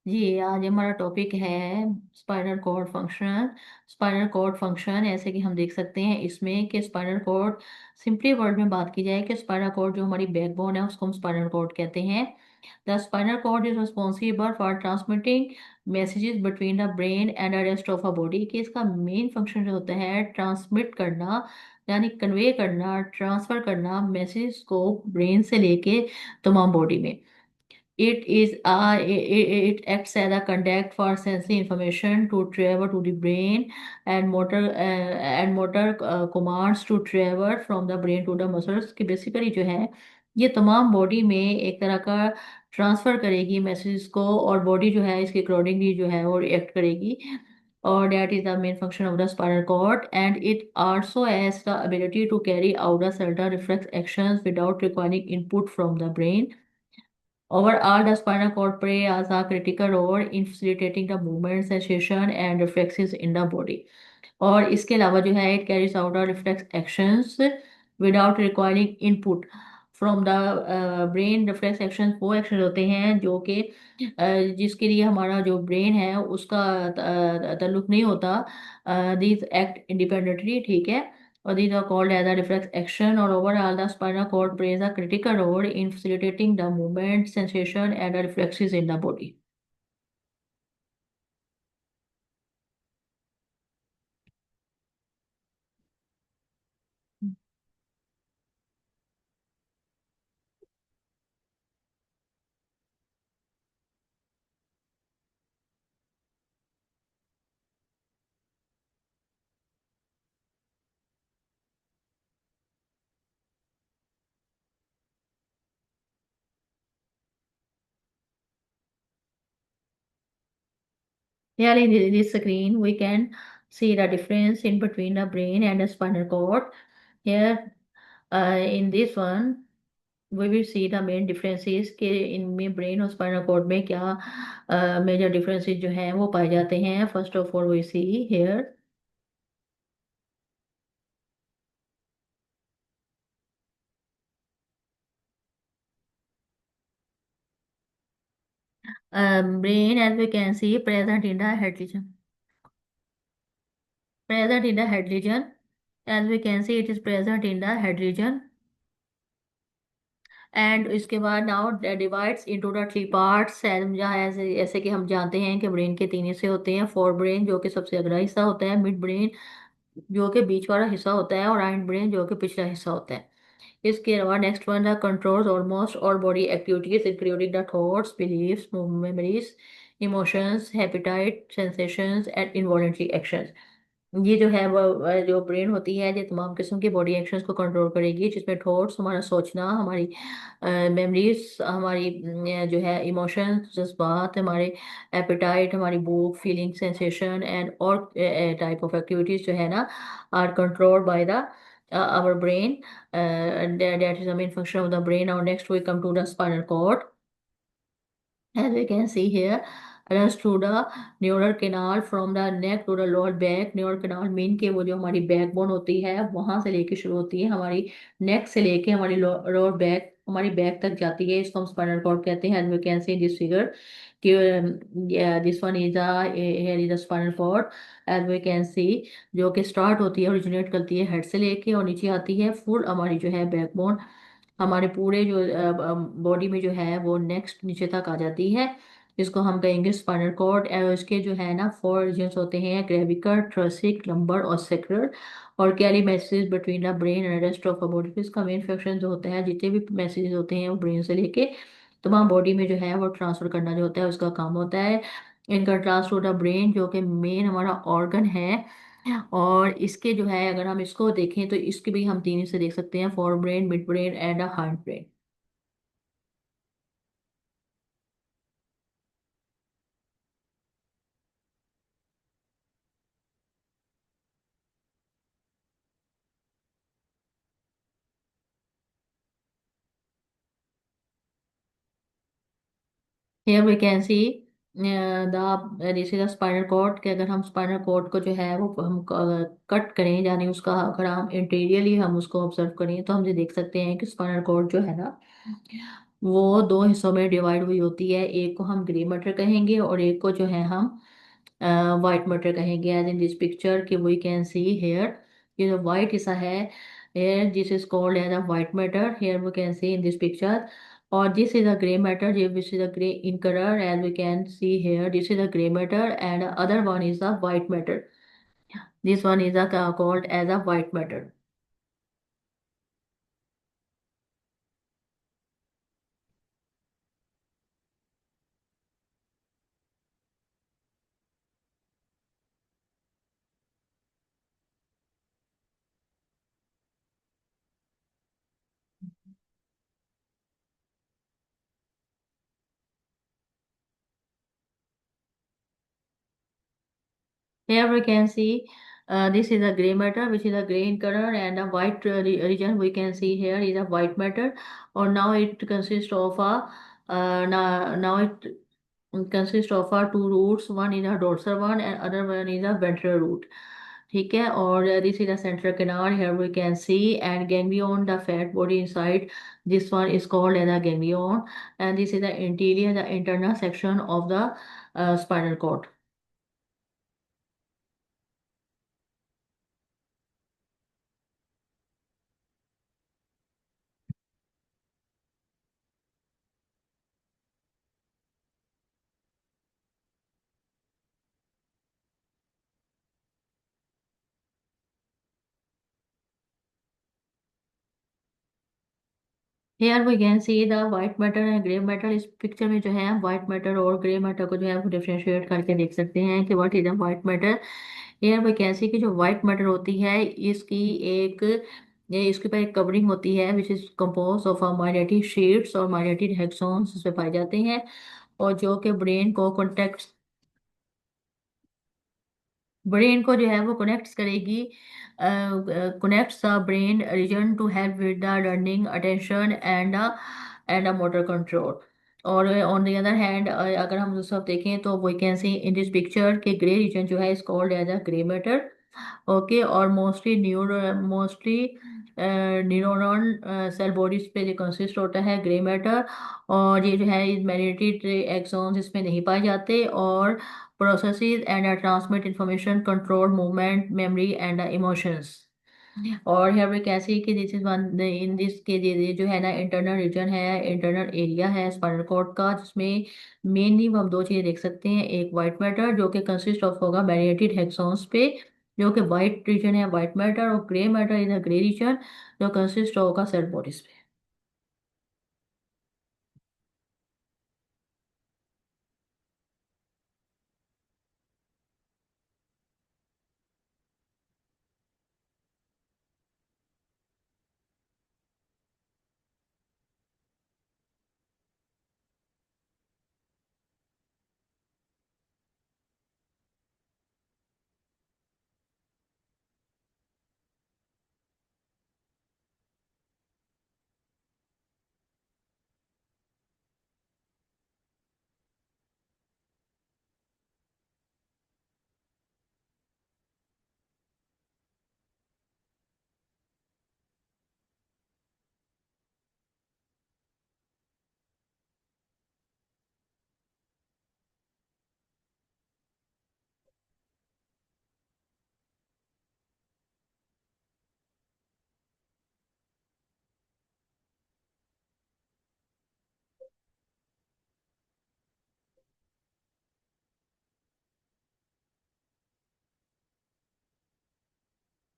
जी, आज हमारा टॉपिक है spinal cord function. Spinal cord function ऐसे कि हम देख सकते हैं इसमें कि स्पाइनल कॉर्ड, सिंपली वर्ड में बात की जाए कि स्पाइनल कॉर्ड जो हमारी बैकबोन है उसको हम स्पाइनल कॉर्ड कहते हैं। The spinal cord is responsible for transmitting messages between the brain and the rest of a body. कि इसका मेन फंक्शन जो होता है ट्रांसमिट करना, यानी कन्वे करना, ट्रांसफर करना मैसेज को ब्रेन से लेके तमाम बॉडी में। It acts as a contact for sensing information to travel to the brain and motor commands to travel from the brain to the muscles। कि बेसिकली जो है ये तमाम बॉडी में एक तरह का ट्रांसफर करेगी मैसेज को, और बॉडी जो है इसके अकॉर्डिंगली जो है वो रिएक्ट करेगी। और that is the main function of the spinal cord, and it also has the ability to carry out a certain reflex actions without requiring input from the brain। Overall, the spinal cord plays a critical role in facilitating the movement, sensation and reflexes in the body। और इसके अलावा जो है it carries out the reflex actions without requiring input from the brain। reflex actions वो actions होते हैं जो कि जिसके लिए हमारा जो ब्रेन है उसका ताल्लुक नहीं होता। these act independently, ठीक है। और these are called as a reflex action। और overall the spinal cord plays a critical role in facilitating the movement, sensation and the reflexes in the body। Here in this screen, we can see the difference in between the brain and the spinal cord। Here, in this one, we will see the main differences कि इनमें brain और spinal cord में क्या major differences जो हैं वो पाए जाते हैं। First of all we see here brain, as we can see, present in the head region, present in the head region, as we can see it is present in the head region। And इसके बाद now divides into the three parts. जहाँ ऐसे ऐसे कि हम जानते हैं कि ब्रेन के तीन हिस्से होते हैं। फोर ब्रेन जो कि सबसे अगला हिस्सा होता है, मिड ब्रेन जो कि बीच वाला हिस्सा होता है, और हाइंड ब्रेन जो कि पिछला हिस्सा होता है। इसके अलावा next one the controls almost all body activities including the thoughts, beliefs, memories, emotions, habitat, sensations and involuntary actions. ये जो है वो जो ब्रेन होती है ये तमाम किस्म की बॉडी एक्शंस को कंट्रोल करेगी, जिसमें थॉट्स, हमारा सोचना, हमारी मेमोरीज, हमारी जो है इमोशंस, जज्बात, हमारे एपेटाइट, हमारी भूख, फीलिंग, सेंसेशन एंड और टाइप ऑफ एक्टिविटीज जो है ना are controlled by the our brain। That is the main function of the brain। Now next we come to the spinal cord। As we can see here, runs through the neural canal from the neck to the lower back। neural canal mean के वो जो हमारी backbone होती है वहां से लेके शुरू होती है, हमारी नेक से लेके हमारी लोअर बैक, हमारी बैक तक जाती है। इसको हम स्पाइनल कॉर्ड कहते हैं। And we can see this figure कि this one is here is the spinal cord. As we can see जो कि स्टार्ट होती है, ओरिजिनेट करती है हेड से लेके और नीचे आती है फुल हमारी जो है बैकबोन, हमारे पूरे जो बॉडी में जो है वो नेक्स्ट नीचे तक आ जाती है। इसको हम कहेंगे स्पाइनल कॉर्ड। इसके जो है ना फोर रीजन्स होते हैं, क्लेविकल, थोरैसिक, लंबर और सेक्रल। और carry message between the brain and rest of the body. इसका मेन फंक्शन जो होता है, जितने भी मैसेजेस होते हैं वो ब्रेन से लेके तमाम बॉडी में जो है वो ट्रांसफर करना जो होता है उसका काम होता है। इनका ट्रांसफर टू द ब्रेन जो कि मेन हमारा ऑर्गन है। और इसके जो है अगर हम इसको देखें तो इसके भी हम तीन हिस्से देख सकते हैं, fore brain, mid brain and heart brain. Here we can see the this is spinal cord. कि अगर हम स्पाइनल कॉर्ड को जो है वो हम कट करें, यानी उसका अगर हम इंटीरियरली हम उसको ऑब्जर्व करें तो हम ये देख सकते हैं कि स्पाइनल कॉर्ड जो है ना वो दो हिस्सों में डिवाइड हुई होती है। एक को हम ग्रे मैटर कहेंगे और एक को जो है हम वाइट मैटर कहेंगे। एज इन दिस पिक्चर कि वी कैन सी हेयर, ये जो वाइट हिस्सा है, here this is called as a white matter, here we can see in this picture. और this is a grey matter, this is a grey in colour as we can see here, this is a grey matter and other one is a white matter, this one is a called as a white matter. Here we can see this is a gray matter which is a gray in color, and a white region we can see here is a white matter. Or now it consists of a now it consists of a two roots, one is a dorsal one and other one is a ventral root. ठीक है। और this is a central canal, here we can see, and ganglion, the fat body inside this one is called as a ganglion, and this is the interior, the internal section of the spinal cord. Here we can see the white matter and grey matter। इस picture में जो है हम white matter और grey matter को जो है हम डिफरेंशिएट करके देख सकते हैं कि what is a white matter। Here we can see कि जो white matter होती है इसकी एक ये इसके ऊपर एक कवरिंग होती है which is composed of a myelinated sheets और myelinated axons इसमें पाए जाते हैं, और जो कि ब्रेन को जो है वो कनेक्ट करेगी, connects the brain region to help with the learning, attention and motor control. और ऑन द अदर हैंड अगर हम सब देखें तो we can see in this picture के ग्रे रीजन जो है is called as a grey matter. Okay. और मोस्टली न्यूरॉन सेल बॉडीज पे जो कंसिस्ट होता है ग्रे मैटर, और ये जो है मैग्नेटिक एक्सॉन्स इसमें नहीं पाए जाते, और processes and transmit information, control movement, memory and emotions। और here we can see कि this is one in this के ये जो है ना इंटरनल रीजन है, इंटरनल एरिया है स्पाइनल कॉर्ड का, जिसमें मेनली हम दो चीजें देख सकते हैं। एक वाइट मैटर जो कि कंसिस्ट ऑफ होगा मैरिएटेड हेक्सोन्स पे, जो कि वाइट रीजन है वाइट मैटर, और grey matter is a grey region जो कंसिस्ट होगा सेल बॉडीज पे।